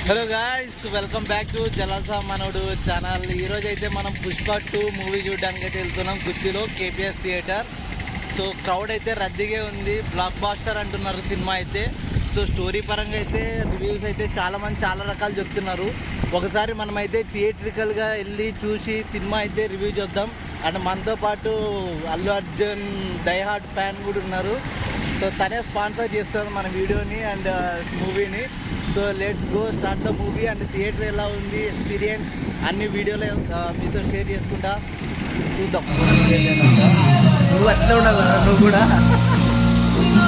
Hello guys, welcome back to Jalalsa Manodu channel. ఈరోజు అయితే మనం పుష్ప 2 మూవీ చూడడానికి అయితే వెళ్తున్నాం గుత్తిలో కేపీఎస్ థియేటర్. సో క్రౌడ్ అయితే రద్దీగా ఉంది, బ్లాక్ బాస్టర్ అంటున్నారు సినిమా అయితే. సో స్టోరీ పరంగా అయితే రివ్యూస్ అయితే చాలామంది చాలా రకాలు చెప్తున్నారు. ఒకసారి మనమైతే థియేట్రికల్గా వెళ్ళి చూసి సినిమా అయితే రివ్యూ చేద్దాం. అండ్ మనతో పాటు అల్లు అర్జున్ డైహార్డ్ ఫ్యాన్ కూడా ఉన్నారు. సో తనే స్పాన్సర్ చేస్తారు మన వీడియోని అండ్ మూవీని. So let's go start the movie. And theatre ఎలా ఉంది, ఎక్స్పీరియన్స్ అన్ని వీడియోలో మీతో షేర్ చేసుకుంటా. చూద్దాం. నువ్వు అట్లా ఉండాలి, నువ్వు కూడా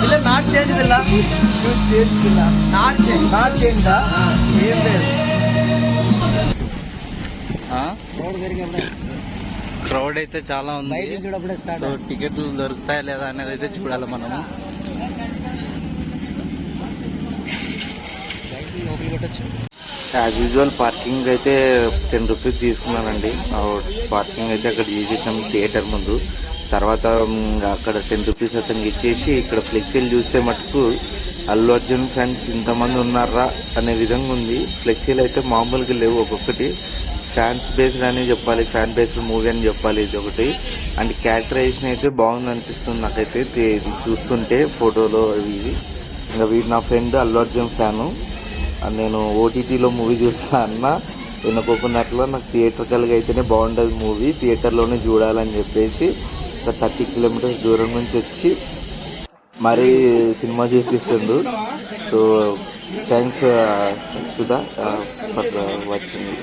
పిల్ల నాట్ చేయండి, పిల్ల నువ్వు చేసి పిల్ల నాట్ చేయండి ఏం లేదు. క్రౌడ్ అయితే చాలా ఉంది. సో టికెట్లు దొరుకుతాయా లేదా అనేది అయితే చూడాలి మనము. యాజ్ యూజువల్ పార్కింగ్ అయితే 10 రూపీస్ తీసుకున్నానండి. పార్కింగ్ అయితే అక్కడ చేసేసాం థియేటర్ ముందు. తర్వాత అక్కడ 10 రూపీస్ అతనికి ఇచ్చేసి ఇక్కడ ఫ్లెక్సీలు చూస్తే మటుకు అల్లు అర్జున్ ఫ్యాన్స్ ఇంతమంది ఉన్నారా అనే విధంగా ఉంది. ఫ్లెక్సీలు అయితే మామూలుగా లేవు, ఒక్కొక్కటి ఫ్యాన్స్ బేస్డ్ అని చెప్పాలి, ఫ్యాన్ బేస్డ్ మూవీ అని చెప్పాలి ఇది ఒకటి. అండ్ క్యారెక్టరైజేషన్ అయితే బాగుంది అనిపిస్తుంది నాకైతే ఇది చూస్తుంటే ఫోటోలో. ఇవి ఇంకా వీడు నా ఫ్రెండ్ అల్లు అర్జున్ ఫ్యాను. నేను ఓటీటీలో మూవీ చూస్తా అన్న వినుకోకున్నట్లు నాకు థియేటర్కల్గా అయితేనే బాగుంటుంది మూవీ, థియేటర్లోనే చూడాలని చెప్పేసి ఒక 30 కిలోమీటర్స్ దూరం నుంచి వచ్చి మరీ సినిమా చూపిస్తుండు. So thanks Sudha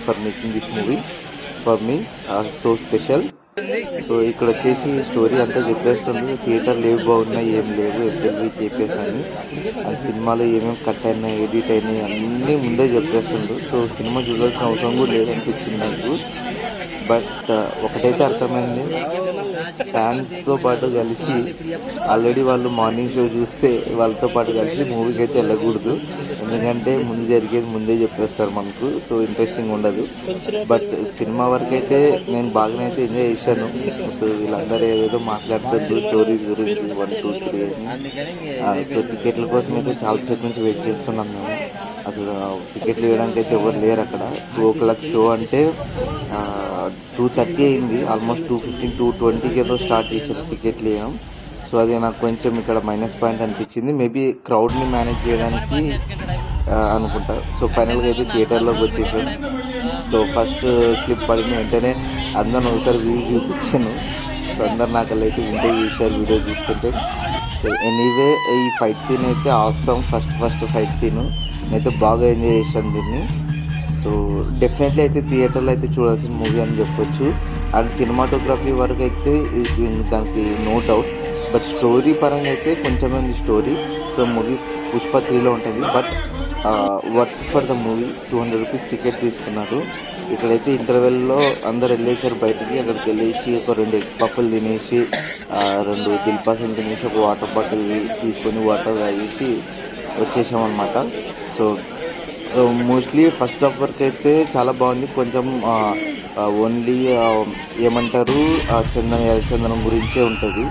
for making this movie for me so special. So ఇక్కడ వచ్చేసి స్టోరీ అంతా చెప్పేస్తుంది. థియేటర్లు ఏవి బాగున్నాయి ఏం లేవు, ఎస్ఎల్వి కేపీఎస్ అని. ఆ సినిమాలో ఏమేమి కట్ అయినాయి, ఎడిట్ అయినాయి అన్నీ ముందే చెప్పేస్తుండు. సో సినిమా చూడాల్సిన అవసరం కూడా లేదనిపించింది నాకు. బట్ ఒకటైతే అర్థమైంది, ఫ్యాన్స్తో పాటు కలిసి ఆల్రెడీ వాళ్ళు మార్నింగ్ షో చూస్తే వాళ్ళతో పాటు కలిసి మూవీకి అయితే వెళ్ళకూడదు. ఎందుకంటే ముందు జరిగేది ముందే చెప్పేస్తారు మనకు, సో ఇంట్రెస్టింగ్ ఉండదు. బట్ సినిమా వరకు అయితే నేను బాగానైతే ఎంజాయ్ చేశాను. ఇప్పుడు వీళ్ళందరూ ఏదేదో మాట్లాడుతారు స్టోరీస్ గురించి 1, 2, 3 అని. సో టికెట్ల కోసం అయితే చాలాసేపు నుంచి వెయిట్ చేస్తున్నాం మేము. అసలు టికెట్లు ఇవ్వడానికి అయితే ఎవరు లేరు అక్కడ. 2 o'clock షో అంటే 2:30 అయింది. ఆల్మోస్ట్ 2:15, 2:20 ఏదో స్టార్ట్ చేశారు టికెట్లు ఇవ్వడం. సో అది నాకు కొంచెం ఇక్కడ మైనస్ పాయింట్ అనిపించింది. మేబీ క్రౌడ్ని మేనేజ్ చేయడానికి అనుకుంటా. సో ఫైనల్గా అయితే థియేటర్లోకి వచ్చేసాం. సో ఫస్ట్ క్లిప్ పడిన వెంటనే అందరిని ఒకసారి వ్యూ చూపించాను. సో అందరు నాకు అయితే వింటే చూసారు వీడియో చూస్తుంటే. సో ఎనీవే ఈ ఫైట్ సీన్ అయితే ఆసమ్. ఫస్ట్ ఫైట్ సీన్ నేనైతే బాగా ఎంజాయ్ చేశాను దీన్ని. సో డెఫినెట్లీ అయితే థియేటర్లో అయితే చూడాల్సిన మూవీ అని చెప్పొచ్చు. అండ్ సినిమాటోగ్రఫీ వరకు అయితే దానికి నో డౌట్. బట్ స్టోరీ పరంగా అయితే కొంచెం ఉంది స్టోరీ. సో మూవీ పుష్ప 3లో ఉంటుంది. But worth for the movie. 200 rupees ticket తీసుకున్నారు. ఇక్కడైతే ఇంటర్వెల్లో అందరు వెళ్ళేసారు బయటికి. అక్కడికి వెళ్ళేసి ఒక 2 ఎగ్ పఫ్లు తినేసి 2 దిల్పాసులు తినేసి ఒక వాటర్ బాటిల్ తీసుకొని వాటర్ తాగేసి వచ్చేసామన్నమాట. సో మోస్ట్లీ ఫస్ట్ హాఫ్ వరకు అయితే చాలా బాగుంది. కొంచెం ఓన్లీ ఏమంటారు ఎర్రచందనం గురించే ఉంటుంది.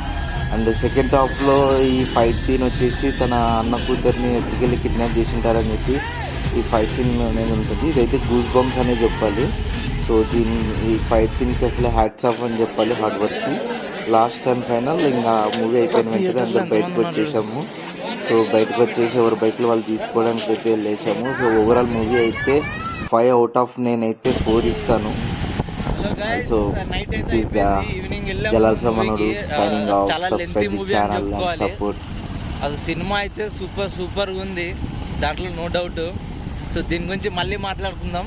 అండ్ సెకండ్ హాఫ్లో ఈ ఫైట్ సీన్ వచ్చేసి తన అన్న కూతుర్ని ఎత్తుకెళ్ళి కిడ్నాప్ చేసింటారని చెప్పి ఈ ఫైట్ సీన్ అనేది ఉంటుంది. ఇదైతే గూస్ బంప్స్ అనే చెప్పాలి. సో ఈ ఫైట్ సీన్కి అసలు హ్యాట్స్ ఆఫ్ అని చెప్పాలి, హార్డ్ వర్క్కి. లాస్ట్ అండ్ ఫైనల్ ఇంకా మూవీ అయిపోయిన వెంటనే అందరు బయటకు వచ్చేసాము. సో బయటకు వచ్చేసి ఎవరి బైక్లు వాళ్ళు తీసుకోవడానికి అయితే వెళ్ళేసాము. సో ఓవరాల్ మూవీ అయితే 5 out of 9 నేనైతే 4 ఇస్తాను. సో జలాల్సా మనోడు signing off. Subscribe the channel and support. అసలు సినిమా అయితే సూపర్ ఉంది, దాంట్లో నో డౌట్. సో దీని గురించి మళ్ళీ మాట్లాడుకుందాం.